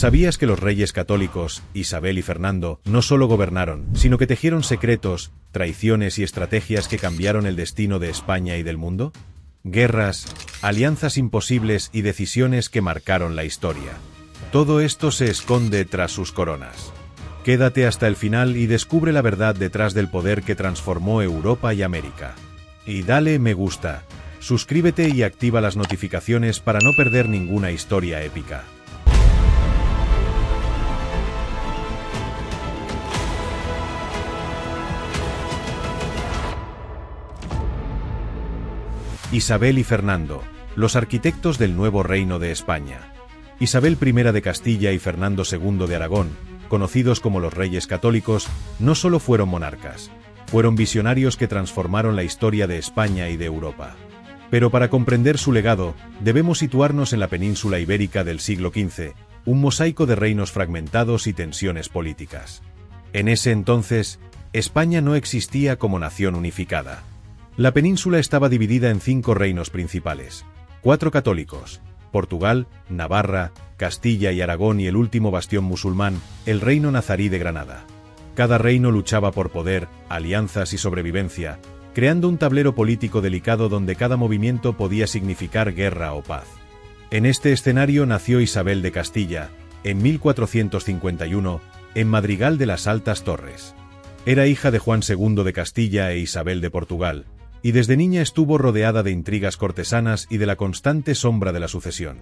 ¿Sabías que los reyes católicos, Isabel y Fernando, no solo gobernaron, sino que tejieron secretos, traiciones y estrategias que cambiaron el destino de España y del mundo? Guerras, alianzas imposibles y decisiones que marcaron la historia. Todo esto se esconde tras sus coronas. Quédate hasta el final y descubre la verdad detrás del poder que transformó Europa y América. Y dale me gusta, suscríbete y activa las notificaciones para no perder ninguna historia épica. Isabel y Fernando, los arquitectos del nuevo reino de España. Isabel I de Castilla y Fernando II de Aragón, conocidos como los Reyes Católicos, no solo fueron monarcas, fueron visionarios que transformaron la historia de España y de Europa. Pero para comprender su legado, debemos situarnos en la península ibérica del siglo XV, un mosaico de reinos fragmentados y tensiones políticas. En ese entonces, España no existía como nación unificada. La península estaba dividida en 5 reinos principales, 4 católicos: Portugal, Navarra, Castilla y Aragón, y el último bastión musulmán, el reino nazarí de Granada. Cada reino luchaba por poder, alianzas y sobrevivencia, creando un tablero político delicado donde cada movimiento podía significar guerra o paz. En este escenario nació Isabel de Castilla, en 1451, en Madrigal de las Altas Torres. Era hija de Juan II de Castilla e Isabel de Portugal, y desde niña estuvo rodeada de intrigas cortesanas y de la constante sombra de la sucesión.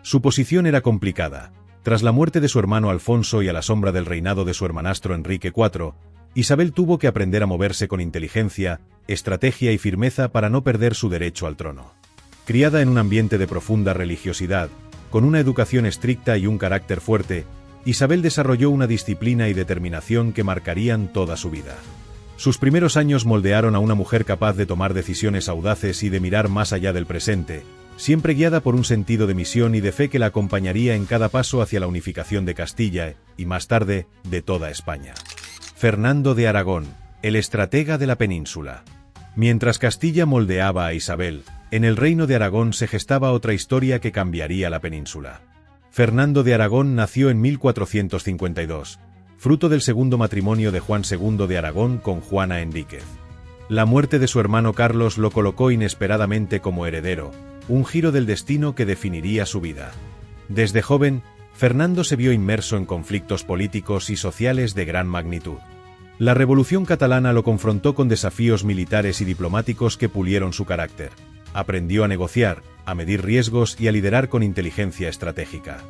Su posición era complicada. Tras la muerte de su hermano Alfonso y a la sombra del reinado de su hermanastro Enrique IV, Isabel tuvo que aprender a moverse con inteligencia, estrategia y firmeza para no perder su derecho al trono. Criada en un ambiente de profunda religiosidad, con una educación estricta y un carácter fuerte, Isabel desarrolló una disciplina y determinación que marcarían toda su vida. Sus primeros años moldearon a una mujer capaz de tomar decisiones audaces y de mirar más allá del presente, siempre guiada por un sentido de misión y de fe que la acompañaría en cada paso hacia la unificación de Castilla y, más tarde, de toda España. Fernando de Aragón, el estratega de la península. Mientras Castilla moldeaba a Isabel, en el reino de Aragón se gestaba otra historia que cambiaría la península. Fernando de Aragón nació en 1452. Fruto del segundo matrimonio de Juan II de Aragón con Juana Enríquez. La muerte de su hermano Carlos lo colocó inesperadamente como heredero, un giro del destino que definiría su vida. Desde joven, Fernando se vio inmerso en conflictos políticos y sociales de gran magnitud. La Revolución Catalana lo confrontó con desafíos militares y diplomáticos que pulieron su carácter. Aprendió a negociar, a medir riesgos y a liderar con inteligencia estratégica.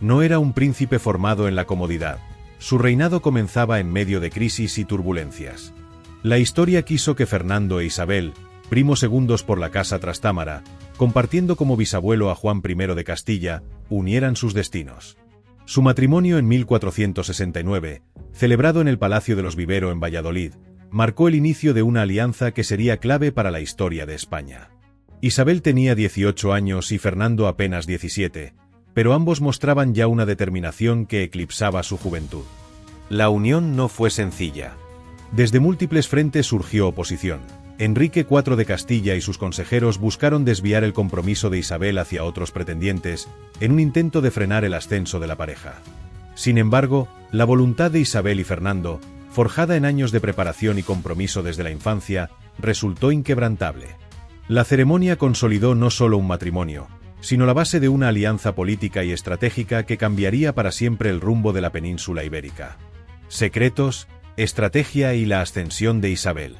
No era un príncipe formado en la comodidad. Su reinado comenzaba en medio de crisis y turbulencias. La historia quiso que Fernando e Isabel, primos segundos por la casa Trastámara, compartiendo como bisabuelo a Juan I de Castilla, unieran sus destinos. Su matrimonio en 1469, celebrado en el Palacio de los Vivero en Valladolid, marcó el inicio de una alianza que sería clave para la historia de España. Isabel tenía 18 años y Fernando apenas 17, pero ambos mostraban ya una determinación que eclipsaba su juventud. La unión no fue sencilla. Desde múltiples frentes surgió oposición. Enrique IV de Castilla y sus consejeros buscaron desviar el compromiso de Isabel hacia otros pretendientes, en un intento de frenar el ascenso de la pareja. Sin embargo, la voluntad de Isabel y Fernando, forjada en años de preparación y compromiso desde la infancia, resultó inquebrantable. La ceremonia consolidó no solo un matrimonio, sino la base de una alianza política y estratégica que cambiaría para siempre el rumbo de la península ibérica. Secretos, estrategia y la ascensión de Isabel.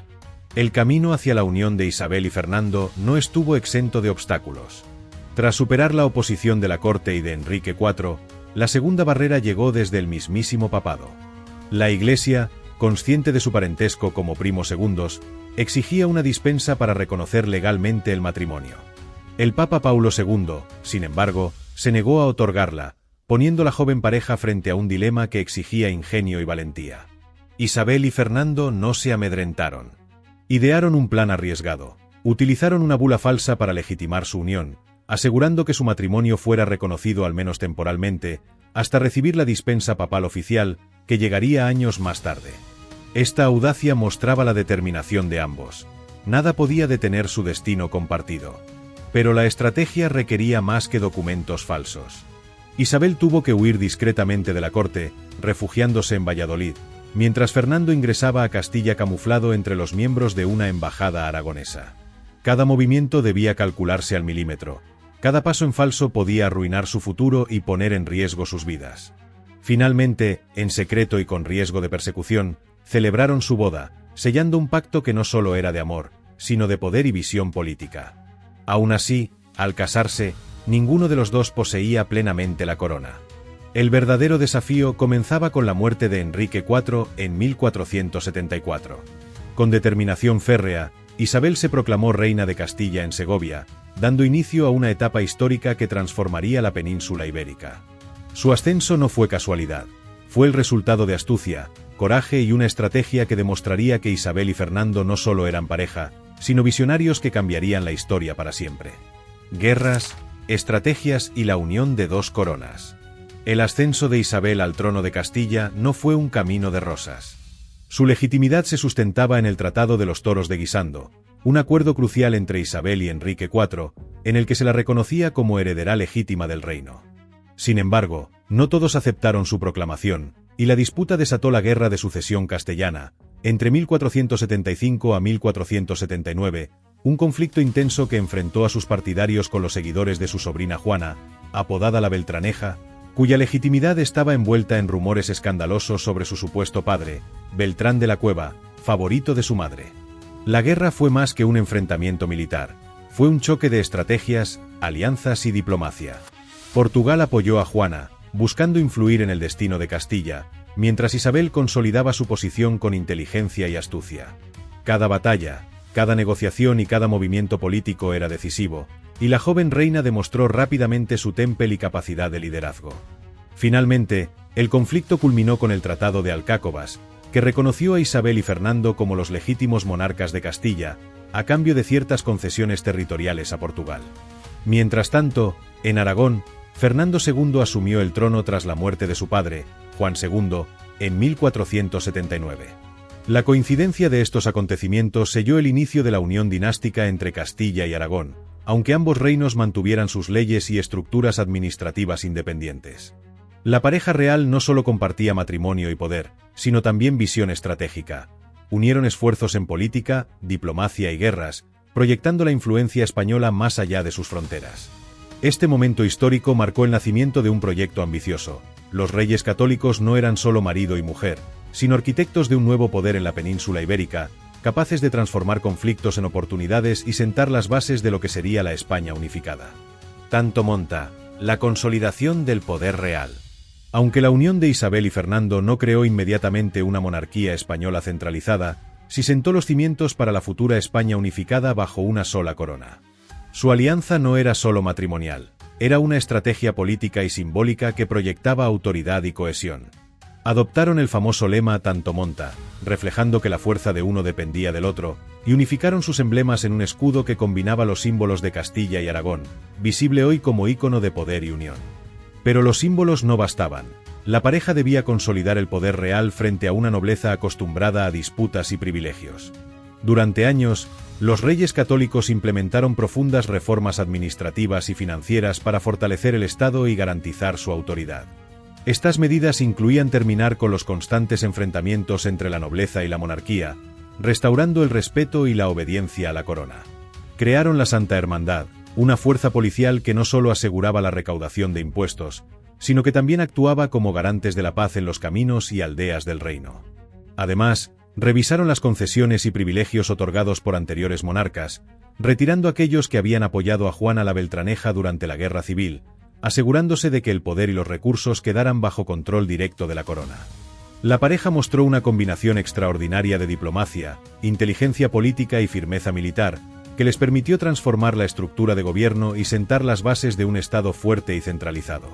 El camino hacia la unión de Isabel y Fernando no estuvo exento de obstáculos. Tras superar la oposición de la corte y de Enrique IV, la segunda barrera llegó desde el mismísimo papado. La Iglesia, consciente de su parentesco como primos segundos, exigía una dispensa para reconocer legalmente el matrimonio. El Papa Paulo II, sin embargo, se negó a otorgarla, poniendo la joven pareja frente a un dilema que exigía ingenio y valentía. Isabel y Fernando no se amedrentaron. Idearon un plan arriesgado. Utilizaron una bula falsa para legitimar su unión, asegurando que su matrimonio fuera reconocido al menos temporalmente, hasta recibir la dispensa papal oficial, que llegaría años más tarde. Esta audacia mostraba la determinación de ambos. Nada podía detener su destino compartido. Pero la estrategia requería más que documentos falsos. Isabel tuvo que huir discretamente de la corte, refugiándose en Valladolid, mientras Fernando ingresaba a Castilla camuflado entre los miembros de una embajada aragonesa. Cada movimiento debía calcularse al milímetro. Cada paso en falso podía arruinar su futuro y poner en riesgo sus vidas. Finalmente, en secreto y con riesgo de persecución, celebraron su boda, sellando un pacto que no solo era de amor, sino de poder y visión política. Aún así, al casarse, ninguno de los dos poseía plenamente la corona. El verdadero desafío comenzaba con la muerte de Enrique IV en 1474. Con determinación férrea, Isabel se proclamó reina de Castilla en Segovia, dando inicio a una etapa histórica que transformaría la península ibérica. Su ascenso no fue casualidad, fue el resultado de astucia, coraje y una estrategia que demostraría que Isabel y Fernando no solo eran pareja, sino visionarios que cambiarían la historia para siempre. Guerras, estrategias y la unión de dos coronas. El ascenso de Isabel al trono de Castilla no fue un camino de rosas. Su legitimidad se sustentaba en el Tratado de los Toros de Guisando, un acuerdo crucial entre Isabel y Enrique IV, en el que se la reconocía como heredera legítima del reino. Sin embargo, no todos aceptaron su proclamación, y la disputa desató la Guerra de Sucesión Castellana, entre 1475 a 1479, un conflicto intenso que enfrentó a sus partidarios con los seguidores de su sobrina Juana, apodada la Beltraneja, cuya legitimidad estaba envuelta en rumores escandalosos sobre su supuesto padre, Beltrán de la Cueva, favorito de su madre. La guerra fue más que un enfrentamiento militar, fue un choque de estrategias, alianzas y diplomacia. Portugal apoyó a Juana, buscando influir en el destino de Castilla, mientras Isabel consolidaba su posición con inteligencia y astucia. Cada batalla, cada negociación y cada movimiento político era decisivo, y la joven reina demostró rápidamente su temple y capacidad de liderazgo. Finalmente, el conflicto culminó con el Tratado de Alcácobas, que reconoció a Isabel y Fernando como los legítimos monarcas de Castilla, a cambio de ciertas concesiones territoriales a Portugal. Mientras tanto, en Aragón, Fernando II asumió el trono tras la muerte de su padre, Juan II, en 1479. La coincidencia de estos acontecimientos selló el inicio de la unión dinástica entre Castilla y Aragón, aunque ambos reinos mantuvieran sus leyes y estructuras administrativas independientes. La pareja real no solo compartía matrimonio y poder, sino también visión estratégica. Unieron esfuerzos en política, diplomacia y guerras, proyectando la influencia española más allá de sus fronteras. Este momento histórico marcó el nacimiento de un proyecto ambicioso. Los reyes católicos no eran solo marido y mujer, sino arquitectos de un nuevo poder en la península ibérica, capaces de transformar conflictos en oportunidades y sentar las bases de lo que sería la España unificada. Tanto monta, la consolidación del poder real. Aunque la unión de Isabel y Fernando no creó inmediatamente una monarquía española centralizada, sí sentó los cimientos para la futura España unificada bajo una sola corona. Su alianza no era solo matrimonial, era una estrategia política y simbólica que proyectaba autoridad y cohesión. Adoptaron el famoso lema Tanto monta, reflejando que la fuerza de uno dependía del otro, y unificaron sus emblemas en un escudo que combinaba los símbolos de Castilla y Aragón, visible hoy como ícono de poder y unión. Pero los símbolos no bastaban. La pareja debía consolidar el poder real frente a una nobleza acostumbrada a disputas y privilegios. Durante años, los reyes católicos implementaron profundas reformas administrativas y financieras para fortalecer el Estado y garantizar su autoridad. Estas medidas incluían terminar con los constantes enfrentamientos entre la nobleza y la monarquía, restaurando el respeto y la obediencia a la corona. Crearon la Santa Hermandad, una fuerza policial que no solo aseguraba la recaudación de impuestos, sino que también actuaba como garantes de la paz en los caminos y aldeas del reino. Además, revisaron las concesiones y privilegios otorgados por anteriores monarcas, retirando aquellos que habían apoyado a Juana la Beltraneja durante la Guerra Civil, asegurándose de que el poder y los recursos quedaran bajo control directo de la corona. La pareja mostró una combinación extraordinaria de diplomacia, inteligencia política y firmeza militar, que les permitió transformar la estructura de gobierno y sentar las bases de un Estado fuerte y centralizado.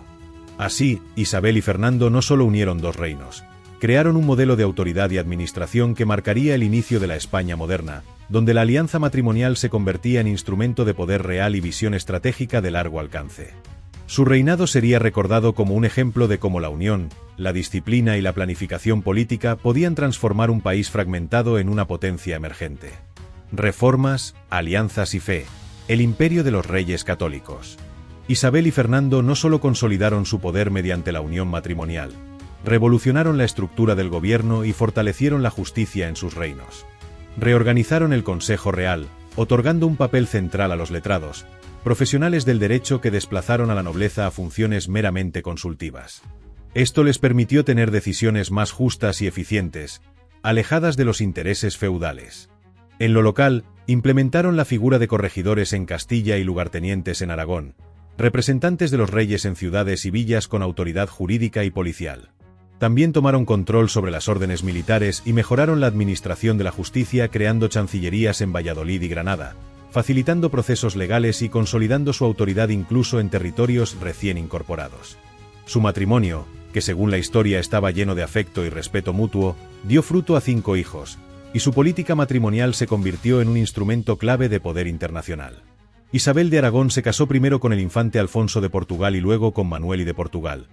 Así, Isabel y Fernando no solo unieron dos reinos, crearon un modelo de autoridad y administración que marcaría el inicio de la España moderna, donde la alianza matrimonial se convertía en instrumento de poder real y visión estratégica de largo alcance. Su reinado sería recordado como un ejemplo de cómo la unión, la disciplina y la planificación política podían transformar un país fragmentado en una potencia emergente. Reformas, alianzas y fe. El imperio de los reyes católicos. Isabel y Fernando no solo consolidaron su poder mediante la unión matrimonial, revolucionaron la estructura del gobierno y fortalecieron la justicia en sus reinos. Reorganizaron el Consejo Real, otorgando un papel central a los letrados, profesionales del derecho que desplazaron a la nobleza a funciones meramente consultivas. Esto les permitió tener decisiones más justas y eficientes, alejadas de los intereses feudales. En lo local, implementaron la figura de corregidores en Castilla y lugartenientes en Aragón, representantes de los reyes en ciudades y villas con autoridad jurídica y policial. También tomaron control sobre las órdenes militares y mejoraron la administración de la justicia creando chancillerías en Valladolid y Granada, facilitando procesos legales y consolidando su autoridad incluso en territorios recién incorporados. Su matrimonio, que según la historia estaba lleno de afecto y respeto mutuo, dio fruto a 5 hijos, y su política matrimonial se convirtió en un instrumento clave de poder internacional. Isabel de Aragón se casó primero con el infante Alfonso de Portugal y luego con Manuel I de Portugal.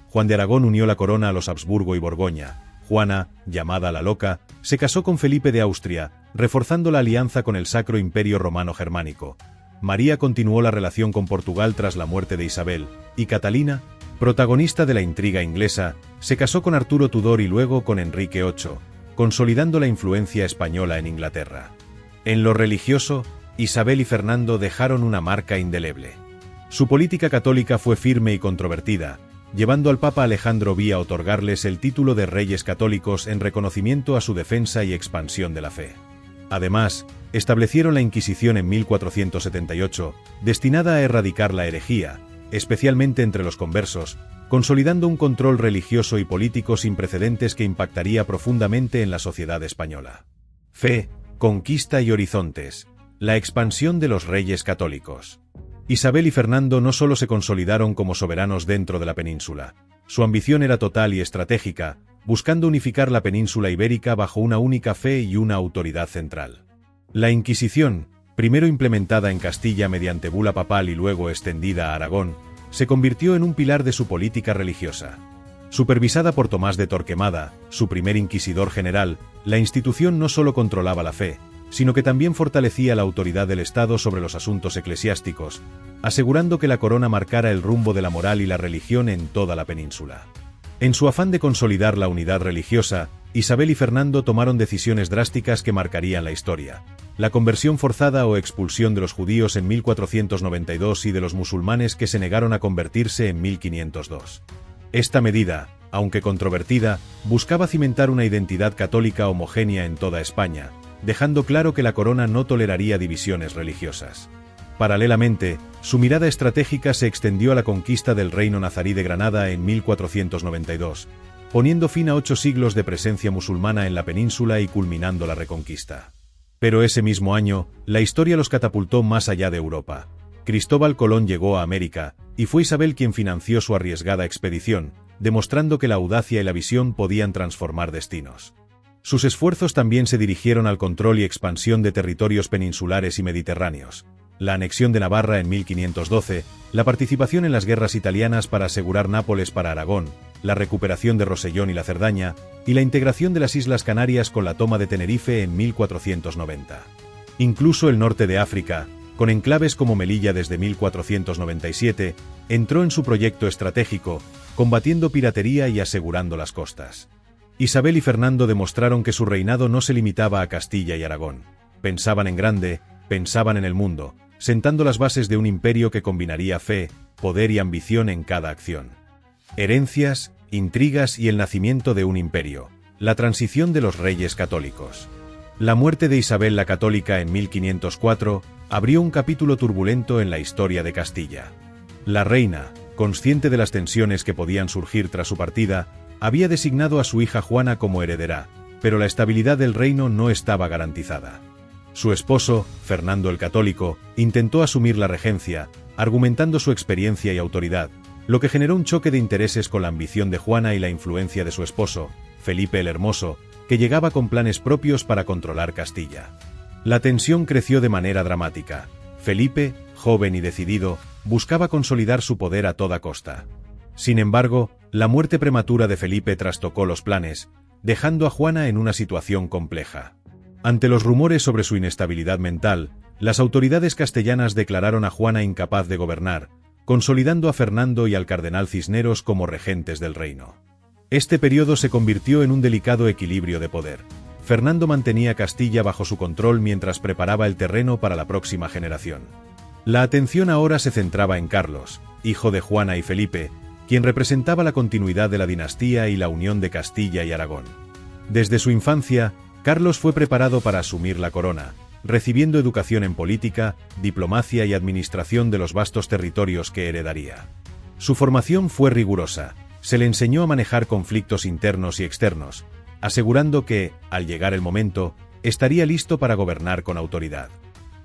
Juan de Aragón unió la corona a los Habsburgo y Borgoña. Juana, llamada la Loca, se casó con Felipe de Austria, reforzando la alianza con el Sacro Imperio Romano Germánico. María continuó la relación con Portugal tras la muerte de Isabel, y Catalina, protagonista de la intriga inglesa, se casó con Arturo Tudor y luego con Enrique VIII, consolidando la influencia española en Inglaterra. En lo religioso, Isabel y Fernando dejaron una marca indeleble. Su política católica fue firme y controvertida, llevando al Papa Alejandro V a otorgarles el título de Reyes Católicos en reconocimiento a su defensa y expansión de la fe. Además, establecieron la Inquisición en 1478, destinada a erradicar la herejía, especialmente entre los conversos, consolidando un control religioso y político sin precedentes que impactaría profundamente en la sociedad española. Fe, conquista y horizontes. La expansión de los reyes católicos. Isabel y Fernando no solo se consolidaron como soberanos dentro de la península, su ambición era total y estratégica, buscando unificar la península ibérica bajo una única fe y una autoridad central. La Inquisición, primero implementada en Castilla mediante bula papal y luego extendida a Aragón, se convirtió en un pilar de su política religiosa. Supervisada por Tomás de Torquemada, su primer inquisidor general, la institución no solo controlaba la fe, sino que también fortalecía la autoridad del Estado sobre los asuntos eclesiásticos, asegurando que la corona marcara el rumbo de la moral y la religión en toda la península. En su afán de consolidar la unidad religiosa, Isabel y Fernando tomaron decisiones drásticas que marcarían la historia. La conversión forzada o expulsión de los judíos en 1492 y de los musulmanes que se negaron a convertirse en 1502. Esta medida, aunque controvertida, buscaba cimentar una identidad católica homogénea en toda España, dejando claro que la corona no toleraría divisiones religiosas. Paralelamente, su mirada estratégica se extendió a la conquista del reino nazarí de Granada en 1492, poniendo fin a 8 siglos de presencia musulmana en la península y culminando la reconquista. Pero ese mismo año, la historia los catapultó más allá de Europa. Cristóbal Colón llegó a América, y fue Isabel quien financió su arriesgada expedición, demostrando que la audacia y la visión podían transformar destinos. Sus esfuerzos también se dirigieron al control y expansión de territorios peninsulares y mediterráneos. La anexión de Navarra en 1512, la participación en las guerras italianas para asegurar Nápoles para Aragón, la recuperación de Rosellón y la Cerdaña, y la integración de las Islas Canarias con la toma de Tenerife en 1490. Incluso el norte de África, con enclaves como Melilla desde 1497, entró en su proyecto estratégico, combatiendo piratería y asegurando las costas. Isabel y Fernando demostraron que su reinado no se limitaba a Castilla y Aragón. Pensaban en grande, pensaban en el mundo, sentando las bases de un imperio que combinaría fe, poder y ambición en cada acción. Herencias, intrigas y el nacimiento de un imperio. La transición de los reyes católicos. La muerte de Isabel la Católica en 1504 abrió un capítulo turbulento en la historia de Castilla. La reina, consciente de las tensiones que podían surgir tras su partida, había designado a su hija Juana como heredera, pero la estabilidad del reino no estaba garantizada. Su esposo, Fernando el Católico, intentó asumir la regencia, argumentando su experiencia y autoridad, lo que generó un choque de intereses con la ambición de Juana y la influencia de su esposo, Felipe el Hermoso, que llegaba con planes propios para controlar Castilla. La tensión creció de manera dramática. Felipe, joven y decidido, buscaba consolidar su poder a toda costa. Sin embargo, la muerte prematura de Felipe trastocó los planes, dejando a Juana en una situación compleja. Ante los rumores sobre su inestabilidad mental, las autoridades castellanas declararon a Juana incapaz de gobernar, consolidando a Fernando y al cardenal Cisneros como regentes del reino. Este periodo se convirtió en un delicado equilibrio de poder. Fernando mantenía Castilla bajo su control mientras preparaba el terreno para la próxima generación. La atención ahora se centraba en Carlos, hijo de Juana y Felipe, quien representaba la continuidad de la dinastía y la unión de Castilla y Aragón. Desde su infancia, Carlos fue preparado para asumir la corona, recibiendo educación en política, diplomacia y administración de los vastos territorios que heredaría. Su formación fue rigurosa. Se le enseñó a manejar conflictos internos y externos, asegurando que, al llegar el momento, estaría listo para gobernar con autoridad.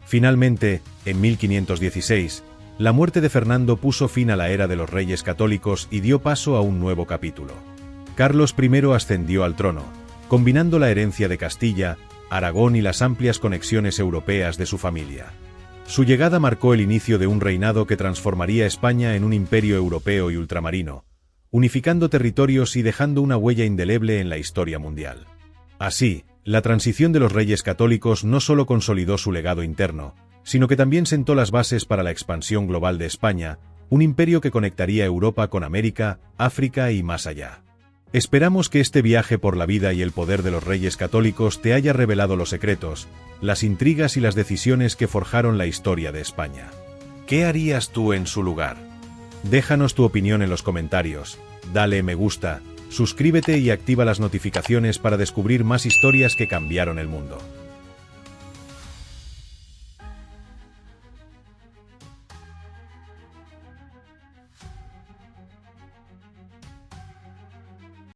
Finalmente, en 1516, la muerte de Fernando puso fin a la era de los reyes católicos y dio paso a un nuevo capítulo. Carlos I ascendió al trono, combinando la herencia de Castilla, Aragón y las amplias conexiones europeas de su familia. Su llegada marcó el inicio de un reinado que transformaría España en un imperio europeo y ultramarino, unificando territorios y dejando una huella indeleble en la historia mundial. Así, la transición de los reyes católicos no solo consolidó su legado interno, sino que también sentó las bases para la expansión global de España, un imperio que conectaría Europa con América, África y más allá. Esperamos que este viaje por la vida y el poder de los reyes católicos te haya revelado los secretos, las intrigas y las decisiones que forjaron la historia de España. ¿Qué harías tú en su lugar? Déjanos tu opinión en los comentarios, dale me gusta, suscríbete y activa las notificaciones para descubrir más historias que cambiaron el mundo.